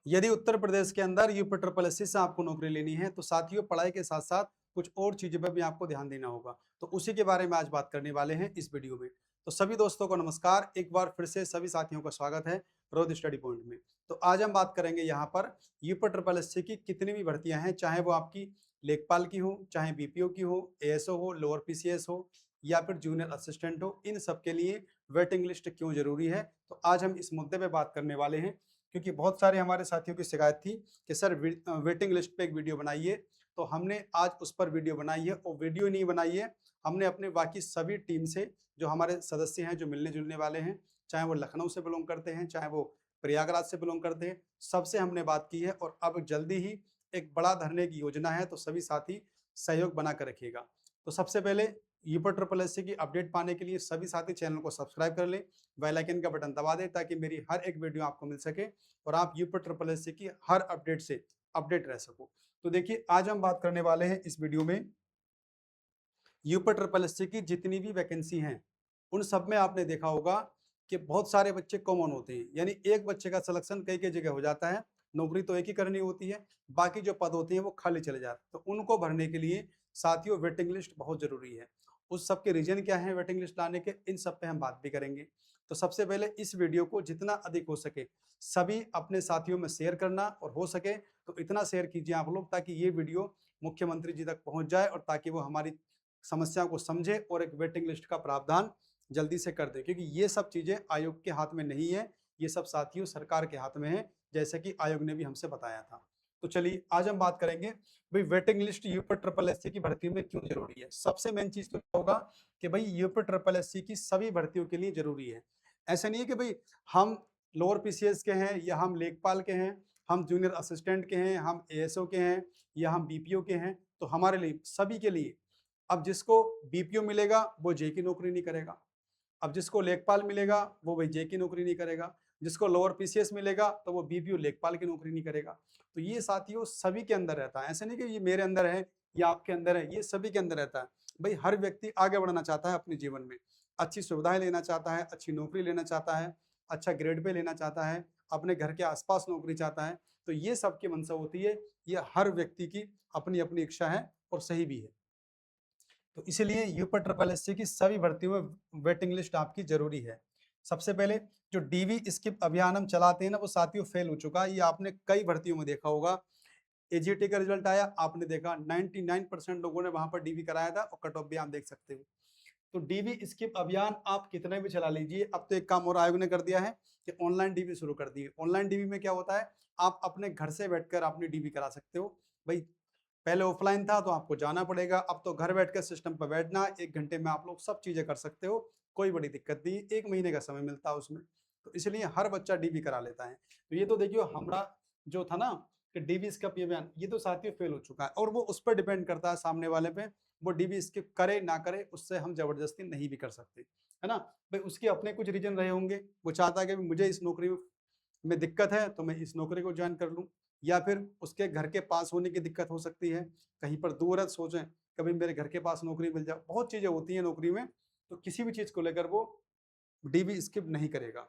यदि उत्तर प्रदेश के अंदर यूपी ट्रिपल एससी से आपको नौकरी लेनी है तो साथियों पढ़ाई के साथ साथ कुछ और चीज़ों पर भी आपको ध्यान देना होगा। तो उसी के बारे में आज बात करने वाले हैं इस वीडियो में। तो सभी दोस्तों को नमस्कार, एक बार फिर से सभी साथियों का स्वागत है रोज स्टडी पॉइंट में। तो आज हम बात करेंगे यहाँ पर यूपी ट्रिपल एससी की कितनी भी भर्तियां हैं, चाहे वो आपकी लेखपाल की हो, चाहे बीपीओ की हो, एएसओ हो, लोअर पीसीएस हो या फिर जूनियर असिस्टेंट हो, इन सब के लिए वेटिंग लिस्ट क्यों जरूरी है। तो आज हम इस मुद्दे पे बात करने वाले हैं, क्योंकि बहुत सारे हमारे साथियों की शिकायत थी कि सर वेटिंग लिस्ट पे एक वीडियो बनाइए। तो हमने आज उस पर वीडियो बनाई है, और वीडियो नहीं बनाई है, हमने अपने बाकी सभी टीम से जो हमारे सदस्य हैं, जो मिलने जुलने वाले हैं, चाहे वो लखनऊ से बिलोंग करते हैं, चाहे वो प्रयागराज से बिलोंग करते हैं, सबसे हमने बात की है। और अब जल्दी ही एक बड़ा धरने की योजना है, तो सभी साथी सहयोग बना कर रखिएगा। तो सबसे पहले यूपी ट्रिपल एससी की अपडेट पाने के लिए सभी साथी चैनल को सब्सक्राइब कर लें, बेल आइकन का बटन दबा दें ताकि मेरी हर एक वीडियो आपको मिल सके और आप यूपी ट्रिपल एससी की हर अपडेट से अपडेट रह सको। तो देखिए, आज हम बात करने वाले हैं इस वीडियो में यूपी ट्रिपल एससी की जितनी भी वैकेंसी हैं, उन सब में आपने देखा होगा कि बहुत सारे बच्चे कॉमन होते हैं, यानी एक बच्चे का सिलेक्शन कई कई जगह हो जाता है। नौकरी तो एक ही करनी होती है, बाकी जो पद होते हैं वो खाली चले जाते हैं। तो उनको भरने के लिए साथियों वेटिंग लिस्ट बहुत जरूरी है। उस सब के रीजन क्या है वेटिंग लिस्ट लाने के, इन सब पे हम बात भी करेंगे। तो सबसे पहले इस वीडियो को जितना अधिक हो सके सभी अपने साथियों में शेयर करना, और हो सके तो इतना शेयर कीजिए आप लोग ताकि ये वीडियो मुख्यमंत्री जी तक पहुंच जाए, और ताकि वो हमारी समस्या को समझे और एक वेटिंग लिस्ट का प्रावधान जल्दी से कर दे। क्योंकि ये सब चीजें आयोग के हाथ में नहीं है, ये सब साथियों सरकार के हाथ में है, जैसे कि आयोग ने भी हमसे बताया था। तो चलिए, आज हम बात करेंगे भाई waiting list UP triple SC की भर्ती में क्यों जरूरी है। सबसे मेन चीज तो होगा कि भाई यूपी ट्रिपल एससी की सभी भर्तियों के लिए जरूरी है। ऐसा नहीं है कि भाई हम लोअर पीसीएस के हैं, या हम लेखपाल के हैं, हम जूनियर असिस्टेंट के हैं, हम एएसओ के हैं, या हम बीपीओ के हैं, तो हमारे लिए सभी के लिए। अब जिसको बीपीओ मिलेगा वो जे की नौकरी नहीं करेगा, अब जिसको लेखपाल मिलेगा वो भाई जे की नौकरी नहीं करेगा, जिसको लोअर पीसीएस मिलेगा तो वो बीपीओ लेखपाल की नौकरी नहीं करेगा। तो ये साथियों सभी के अंदर रहता है, ऐसा नहीं कि ये मेरे अंदर है या आपके अंदर है, ये सभी के अंदर रहता है। भाई हर व्यक्ति आगे बढ़ना चाहता है अपने जीवन में, अच्छी सुविधाएं लेना चाहता है, अच्छी नौकरी लेना चाहता है, अच्छा ग्रेड पे लेना चाहता है, अपने घर के आसपास नौकरी चाहता है। तो ये सबकी मंशा होती है, ये हर व्यक्ति की अपनी अपनी इच्छा है और सही भी है। तो इसीलिए यूपी ट्रिपल एससी की सभी भर्तियों में वेटिंग लिस्ट आपकी जरूरी है। सबसे पहले जो डीवी स्किप अभियान हम चलाते हैं ना, वो साथियों फेल हो चुका है, ये आपने कई भर्तियों में देखा होगा। एजीटी का रिजल्ट आया, आपने देखा 99% लोगों ने वहां पर डीवी कराया था, और कट ऑफ भी आप देख सकते हो। तो डीवी स्किप अभियान आप कितने भी चला लीजिए, अब तो एक काम और आयोग ने कर दिया है कि ऑनलाइन डीवी शुरू कर दी है। ऑनलाइन डीवी में क्या होता है, आप अपने घर से बैठकर अपनी डीवी करा सकते हो। भाई पहले ऑफलाइन था तो आपको जाना पड़ेगा, अब तो घर बैठ कर सिस्टम पर बैठना, 1 घंटे में आप लोग सब चीजें कर सकते हो, कोई बड़ी दिक्कत नहीं, 1 महीने का समय मिलता है उसमें। तो इसलिए हर बच्चा डीबी करा लेता है। तो ये तो देखियो हमारा जो था ना कि डीबी स्किप ये बयान, ये तो साथियों फेल हो चुका है, और वो उस पर डिपेंड करता है सामने वाले पे, वो डीबी स्किप करे ना करे, उससे हम जबरदस्ती नहीं भी कर सकते, है ना। भाई उसके अपने कुछ रीजन रहे होंगे, वो चाहता है कि मुझे इस नौकरी में दिक्कत है तो मैं इस नौकरी को ज्वाइन कर लूं, या फिर उसके घर के पास होने की दिक्कत हो सकती है, कहीं पर दूर है, सोचें कभी मेरे घर के पास नौकरी मिल जाए, बहुत चीजें होती हैं नौकरी में। तो किसी भी चीज को लेकर वो डीबी स्किप नहीं करेगा।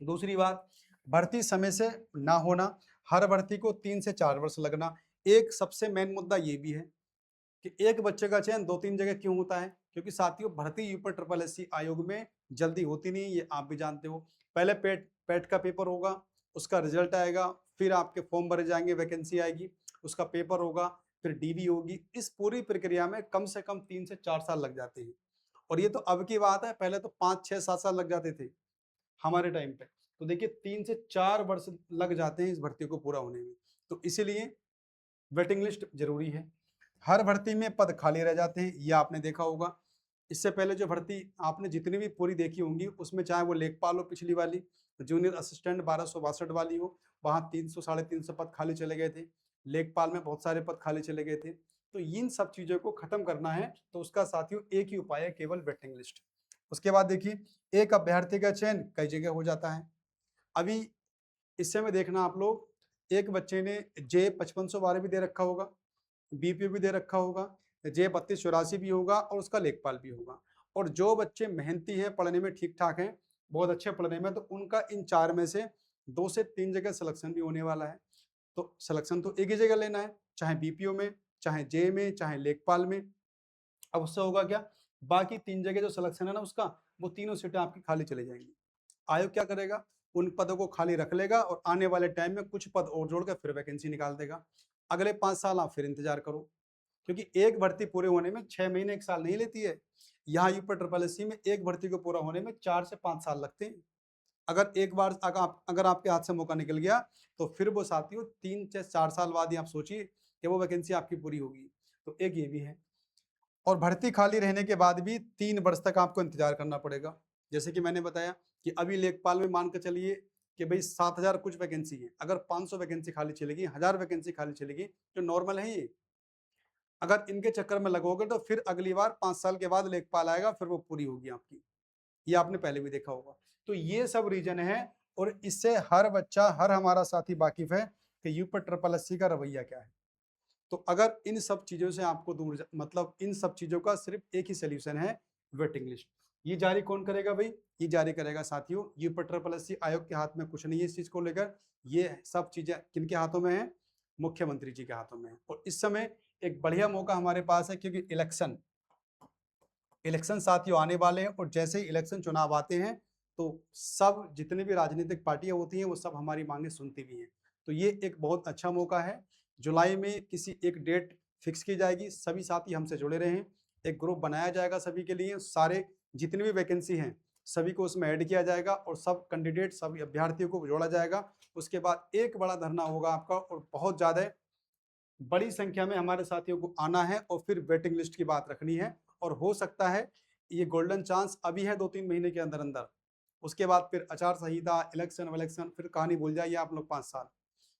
दूसरी बात, भर्ती समय से ना होना, हर भर्ती को 3 से 4 वर्ष लगना। एक सबसे मेन मुद्दा ये भी है कि एक बच्चे का चयन 2-3 जगह क्यों होता है, क्योंकि साथियों भर्ती यूपी ट्रिपल एससी आयोग में जल्दी होती नहीं, ये आप भी जानते हो। पहले पेट पेट का पेपर होगा, उसका रिजल्ट आएगा, फिर आपके फॉर्म भरे जाएंगे, वैकेंसी आएगी, उसका पेपर होगा, फिर डीवी होगी। इस पूरी प्रक्रिया में कम से कम 3 से 4 साल लग जाते हैं। और ये तो अब की बात है, पहले तो 5, 6, 7 साल लग जाते थे हमारे टाइम पे। तो देखिए 3 से 4 वर्ष लग जाते हैं इस भर्ती को पूरा होने में। तो इसीलिए वेटिंग लिस्ट जरूरी है। हर भर्ती में पद खाली रह जाते हैं, ये आपने देखा होगा। इससे पहले जो भर्ती आपने जितनी भी पूरी देखी होंगी, उसमें चाहे वो लेखपाल हो पिछली वाली, जूनियर असिस्टेंट 1262 वाली हो, वहां 300 350 पद खाली चले गए थे। लेखपाल में बहुत सारे पद खाली चले गए थे। तो इन सब चीजों को खत्म करना है, तो उसका साथियों एक ही उपाय है, केवल वेटिंग लिस्ट। उसके बाद देखिए, एक अभ्यर्थी का चयन कई जगह हो जाता है। अभी इससे में देखना आप लोग, एक बच्चे ने जे 5512 भी दे रखा होगा, बीपीओ भी दे रखा होगा, जे 3284 भी होगा, और उसका लेखपाल भी होगा। और जो बच्चे मेहनती हैं, पढ़ने में ठीक ठाक हैं, बहुत अच्छे पढ़ने में, तो उनका इन चार में से 2 से 3 जगह सिलेक्शन भी होने वाला है। तो सिलेक्शन तो एक ही जगह लेना है, चाहे बीपीओ में, चाहे जे में, चाहे लेखपाल में। अब उससे होगा क्या, बाकी 3 जगह जो सिलेक्शन है ना उसका, वो तीनों सीटें आपकी खाली चली जाएंगी। आयोग क्या करेगा, उन पदों को खाली रख लेगा और आने वाले टाइम में कुछ पद और जोड़कर फिर वैकेंसी निकाल देगा। अगले 5 साल आप फिर इंतजार करो, क्योंकि एक भर्ती पूरे होने में 6 महीने 1 साल नहीं लेती है। यहाँ यूपी ट्रिपल एससी में एक भर्ती को पूरा होने में 4 से 5 साल लगते हैं। अगर एक बार अगर आपके हाथ से मौका निकल गया, तो फिर वो साथियों 3 से 4 साल बाद ही आप सोचिए कि वो वैकेंसी आपकी पूरी होगी। तो एक ये भी है। और भर्ती खाली रहने के बाद भी 3 वर्ष तक आपको इंतजार करना पड़ेगा। जैसे कि मैंने बताया कि अभी लेखपाल में मान के चलिए कि भाई 7,000 कुछ वैकेंसी है। अगर 500 वैकेंसी खाली चलेगी, 1000 वैकेंसी खाली चलेगी, जो नॉर्मल है ये। अगर इनके चक्कर में लगोगे तो फिर अगली बार 5 साल के बाद लेखपाल आएगा, फिर वो पूरी होगी आपकी। ये आपने पहले भी देखा होगा। तो ये सब रीजन है, और इससे हर बच्चा, हर हमारा साथी वाकिफ है कि यूपी ट्रिपल एससी का रवैया क्या है। तो अगर इन सब चीजों से आपको मतलब इन सब चीजों का सिर्फ एक ही सोल्यूशन है, वेटिंग लिस्ट। ये जारी कौन करेगा भाई, ये जारी करेगा साथियों यूपी ट्रिपल एससी आयोग के हाथ में कुछ नहीं है इस चीज को लेकर। ये सब चीजें किनके हाथों में है, मुख्यमंत्री जी के हाथों में है। और इस समय एक बढ़िया मौका हमारे पास है, क्योंकि इलेक्शन साथियों आने वाले हैं, और जैसे ही इलेक्शन चुनाव आते हैं तो सब जितने भी राजनीतिक पार्टियां होती हैं वो सब हमारी मांगे सुनती भी हैं। तो ये एक बहुत अच्छा मौका है। जुलाई में किसी एक डेट फिक्स की जाएगी, सभी साथी हमसे जुड़े रहें। एक ग्रुप बनाया जाएगा सभी के लिए, सारे जितनी भी वैकेंसी हैं सभी को उसमें ऐड किया जाएगा, और सब कैंडिडेट, सभी अभ्यर्थियों को जोड़ा जाएगा। उसके बाद एक बड़ा धरना होगा आपका, और बहुत ज्यादा बड़ी संख्या में हमारे साथियों को आना है, और फिर वेटिंग लिस्ट की बात रखनी है। और हो सकता है ये गोल्डन चांस अभी है 2-3 महीने के अंदर अंदर, उसके बाद फिर आचार संहिता, इलेक्शन विलेक्शन, फिर कहानी भूल जाइए आप लोग 5 साल।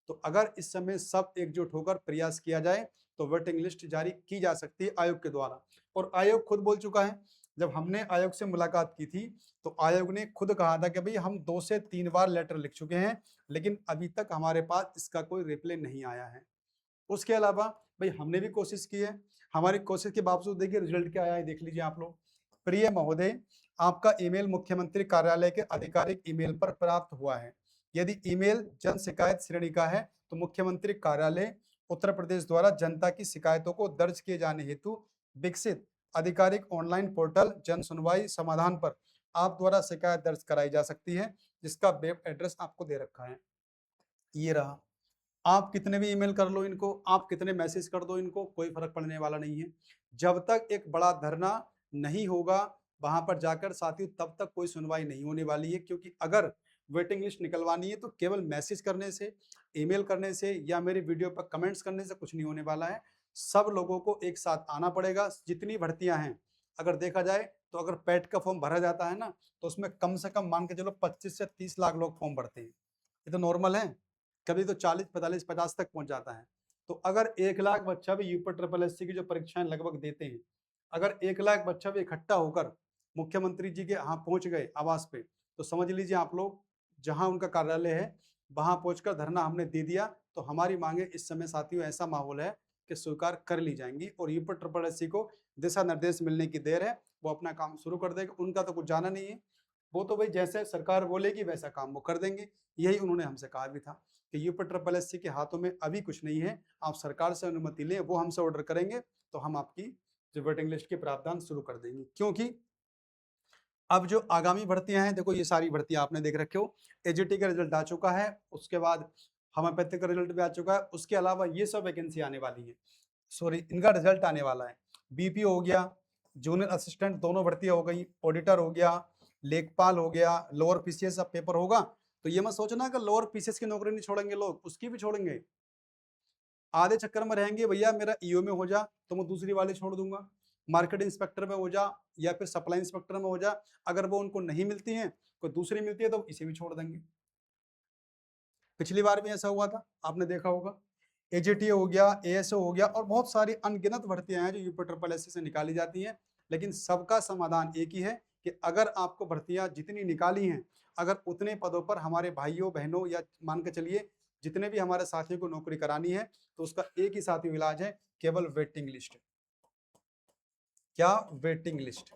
तो अगर इस समय सब एकजुट होकर प्रयास किया जाए तो वेटिंग लिस्ट जारी की जा सकती है आयोग के द्वारा। और आयोग खुद बोल चुका है, जब हमने आयोग से मुलाकात की थी तो आयोग ने खुद कहा था कि भाई हम 2 से 3 बार लेटर लिख चुके हैं, लेकिन अभी तक हमारे पास इसका कोई रिप्लाई नहीं आया है। उसके अलावा भाई हमने भी कोशिश की है, हमारी कोशिश के बावजूद देखिए रिजल्ट क्या आया है, देख लीजिए आप लोग। प्रिय महोदय, आपका ईमेल मुख्यमंत्री कार्यालय के आधिकारिक ईमेल पर प्राप्त हुआ है। यदि ईमेल जन शिकायत श्रेणी का है तो मुख्यमंत्री कार्यालय उत्तर प्रदेश द्वारा जनता की शिकायतों को दर्ज किए जाने हेतु विकसित आधिकारिक ऑनलाइन पोर्टल जन सुनवाई समाधान पर आप द्वारा शिकायत दर्ज कराई जा सकती है, जिसका वेब एड्रेस आपको दे रखा है। ये रहा। आप कितने भी ईमेल कर लो इनको, आप कितने मैसेज कर दो इनको, कोई फर्क पड़ने वाला नहीं है। जब तक एक बड़ा धरना नहीं होगा वहां पर जाकर साथियों, तब तक कोई सुनवाई नहीं होने वाली है। क्योंकि अगर वेटिंग लिस्ट निकलवानी है तो केवल मैसेज करने से, ईमेल करने से, या मेरे वीडियो पर कमेंट्स करने से कुछ नहीं होने वाला है। सब लोगों को एक साथ आना पड़ेगा। जितनी भर्तियां हैं, अगर देखा जाए तो अगर पैट का फॉर्म भरा जाता है ना, तो उसमें कम से कम मान के चलो 25 से 30 लाख लोग फॉर्म भरते हैं। ये तो नॉर्मल है, कभी तो 40, 45, 50 तक पहुंच जाता है। तो अगर 1 लाख बच्चा भी यूपी ट्रिपल एससी की जो परीक्षाएं लगभग देते हैं, अगर 1 लाख बच्चा भी इकट्ठा होकर मुख्यमंत्री जी के यहाँ पहुंच गए आवास पे, तो समझ लीजिए आप लोग, जहां उनका कार्यालय है वहां पहुंचकर धरना हमने दे दिया, तो हमारी मांगे इस समय साथियों ऐसा माहौल है कि स्वीकार कर ली जाएंगी। और यूपी ट्रिपल एससी को दिशा निर्देश मिलने की देर है, वो अपना काम शुरू कर देगा। उनका तो कुछ जाना नहीं है, वो तो भाई जैसे सरकार बोलेगी वैसा काम वो कर देंगे। यही उन्होंने हमसे कहा भी था कि यूपी ट्रिपल एससी के हाथों में अभी कुछ नहीं है, आप सरकार से अनुमति लें, वो हमसे ऑर्डर करेंगे तो हम आपकी जो वेटिंग लिस्ट के प्रावधान शुरू कर देंगे। क्योंकि अब जो आगामी भर्तियां हैं, देखो ये सारी भर्तियां आपने देख रखे हो। एजीटी का रिजल्ट आ चुका है, उसके बाद होम्योपैथिक का रिजल्ट भी आ चुका है, उसके अलावा ये सब वैकेंसी आने वाली है, सॉरी इनका रिजल्ट आने वाला है। बीपीओ हो गया, जूनियर असिस्टेंट दोनों भर्तियां हो गई, ऑडिटर हो गया, लेखपाल हो गया, लोअर पीसीएस अब पेपर होगा। तो ये मत सोचना कि लोअर पीसीएस की नौकरी नहीं छोड़ेंगे लोग, उसकी भी छोड़ेंगे। आधे चक्कर में रहेंगे भैया मेरा ईओ में हो जा तो मैं दूसरी वाली छोड़ दूंगा, मार्केट इंस्पेक्टर में हो जा या फिर सप्लाई इंस्पेक्टर में हो जा। अगर वो उनको नहीं मिलती हैं, कोई दूसरी मिलती है तो इसे भी छोड़ देंगे। पिछली बार भी ऐसा हुआ था, आपने देखा होगा। एजीटी हो गया, एएसओ हो गया, और बहुत सारी अनगिनत भर्तियां हैं जो यूपी ट्रिपल एससी से निकाली जाती हैं। लेकिन सबका समाधान एक ही है कि अगर आपको भर्तियां जितनी निकाली हैं, अगर उतने पदों पर हमारे भाइयों बहनों, या मान के चलिए जितने भी हमारे साथियों को नौकरी करानी है, तो उसका एक ही साथी इलाज है, केवल वेटिंग लिस्ट। क्या? Waiting list.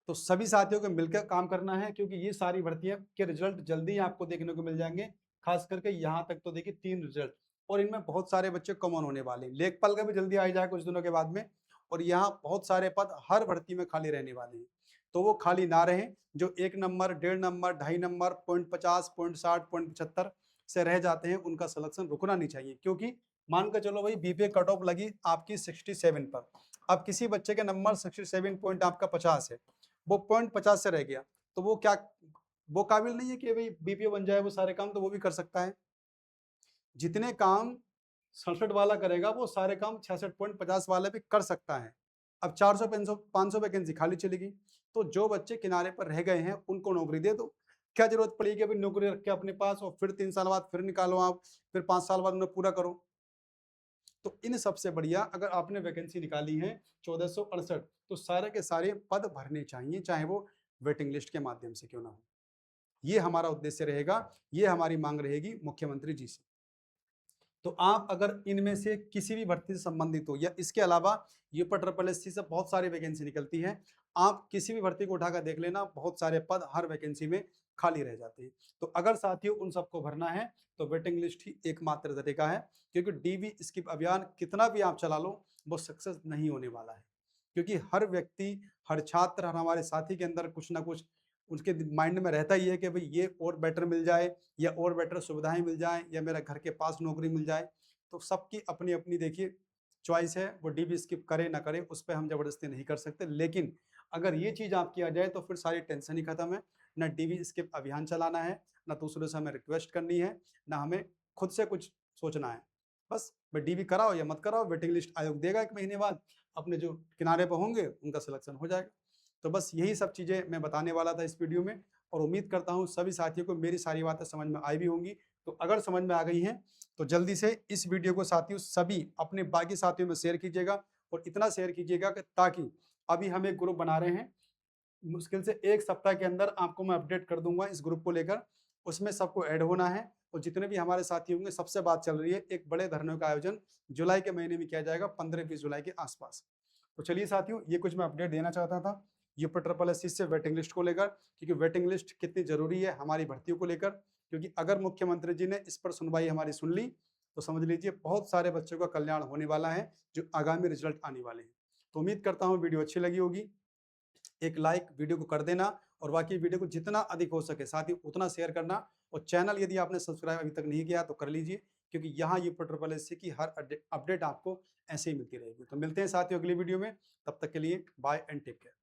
तो सभी साथियों को मिलकर काम करना है, क्योंकि ये सारी भर्तियां के रिजल्ट जल्दी ही आपको देखने को मिल जाएंगे। खास करके यहाँ तक तो देखिए 3 रिजल्ट, और इनमें बहुत सारे बच्चे कॉमन होने वाले हैं। लेखपाल का भी जल्दी आ जाएगा कुछ दिनों के बाद में, और यहाँ बहुत सारे पद हर भर्ती में खाली रहने वाले हैं। तो वो खाली ना रहे, जो 1 नंबर, 1.5 नंबर, 2.5 नंबर, 0.50, 0.60, 0.75 से रह जाते हैं, उनका सिलेक्शन रुकना नहीं चाहिए। क्योंकि मान कर चलो भाई बीपीए कट ऑफ लगी आपकी 67 पर, अब किसी बच्चे के नंबर 67 पॉइंट आपका 50 है, वो 0.50 से रह गया, तो वो क्या, वो काबिल नहीं है कि भाई बीपीए बन जाए वो सारे काम? तो वो भी कर सकता है। जितने काम 67 वाला करेगा वो सारे काम 66.50 वाले भी कर सकता है। अब 400 500 वैकेंसी खाली चलेगी, तो जो बच्चे किनारे पर रह गए हैं उनको नौकरी दे दो। क्या जरूरत पड़ी कि अभी नौकरी रख के अपने पास और फिर 3 साल बाद फिर निकालो आप, फिर 5 साल बाद उन्हें पूरा करो। तो इन सबसे बढ़िया अगर आपने वैकेंसी निकाली है 1468, तो सारे के सारे पद भरने चाहिए, चाहे वो वेटिंग लिस्ट के माध्यम से क्यों ना हो। ये हमारा उद्देश्य रहेगा, ये हमारी मांग रहेगी मुख्यमंत्री जी से। तो आप अगर इनमें से किसी भी भर्ती से संबंधित हो, या इसके अलावा यूपीएससी से बहुत सारी वैकेंसी निकलती है, आप किसी भी भर्ती को उठाकर देख लेना, बहुत सारे पद हर वैकेंसी में खाली रह जाते हैं। तो अगर साथियों उन सबको भरना है तो वेटिंग लिस्ट ही एकमात्र तरीका है, क्योंकि डीबी स्किप अभियान कितना भी आप चला लो वो सक्सेस नहीं होने वाला है। क्योंकि हर व्यक्ति, हर छात्र, हर हमारे साथी के अंदर कुछ ना कुछ उसके माइंड में रहता ही है कि भाई ये और बेटर मिल जाए, या और बेटर सुविधाएं मिल जाएं, या मेरा घर के पास नौकरी मिल जाए। तो सबकी अपनी अपनी देखिए चॉइस है, वो डीबी स्किप करे ना करे उस पर हम जबरदस्ती नहीं कर सकते। लेकिन अगर ये चीज़ आपकी आ जाए तो फिर सारी टेंशन ही खत्म है। ना डीबी स्किप अभियान चलाना है, ना दूसरों से हमें रिक्वेस्ट करनी है, ना हमें खुद से कुछ सोचना है। बस भाई डीबी कराओ या मत कराओ, वेटिंग लिस्ट आयोग देगा 1 महीने बाद, अपने जो किनारे पर होंगे उनका सिलेक्शन हो जाएगा। तो बस यही सब चीज़ें मैं बताने वाला था इस वीडियो में, और उम्मीद करता हूँ सभी साथियों को मेरी सारी बातें समझ में आई भी होंगी। तो अगर समझ में आ गई हैं तो जल्दी से इस वीडियो को साथियों सभी अपने बाकी साथियों में शेयर कीजिएगा, और इतना शेयर कीजिएगा कि ताकि अभी हम एक ग्रुप बना रहे हैं, मुश्किल से 1 सप्ताह के अंदर आपको मैं अपडेट कर दूंगा इस ग्रुप को लेकर। उसमें सबको ऐड होना है, और जितने भी हमारे साथी होंगे सबसे बात चल रही है, एक बड़े धरने का आयोजन जुलाई के महीने में किया जाएगा, 15-20 जुलाई के आसपास। तो चलिए साथियों, ये कुछ मैं अपडेट देना चाहता था यूपीएससी से वेटिंग लिस्ट को लेकर, क्योंकि वेटिंग लिस्ट कितनी जरूरी है हमारी भर्तियों को लेकर। क्योंकि अगर मुख्यमंत्री जी ने इस पर सुनवाई हमारी सुन ली तो समझ लीजिए बहुत सारे बच्चों का कल्याण होने वाला है, जो आगामी रिजल्ट आने वाले हैं। तो उम्मीद करता हूँ वीडियो अच्छी लगी होगी। एक लाइक वीडियो को कर देना, और बाकी वीडियो को जितना अधिक हो सके साथ ही उतना शेयर करना, और चैनल यदि आपने सब्सक्राइब अभी तक नहीं किया तो कर लीजिए, क्योंकि यहाँ यूपीएससी की हर अपडेट आपको ऐसे ही मिलती रहेगी। तो मिलते हैं साथियों अगली वीडियो में, तब तक के लिए बाय एंड टेक केयर।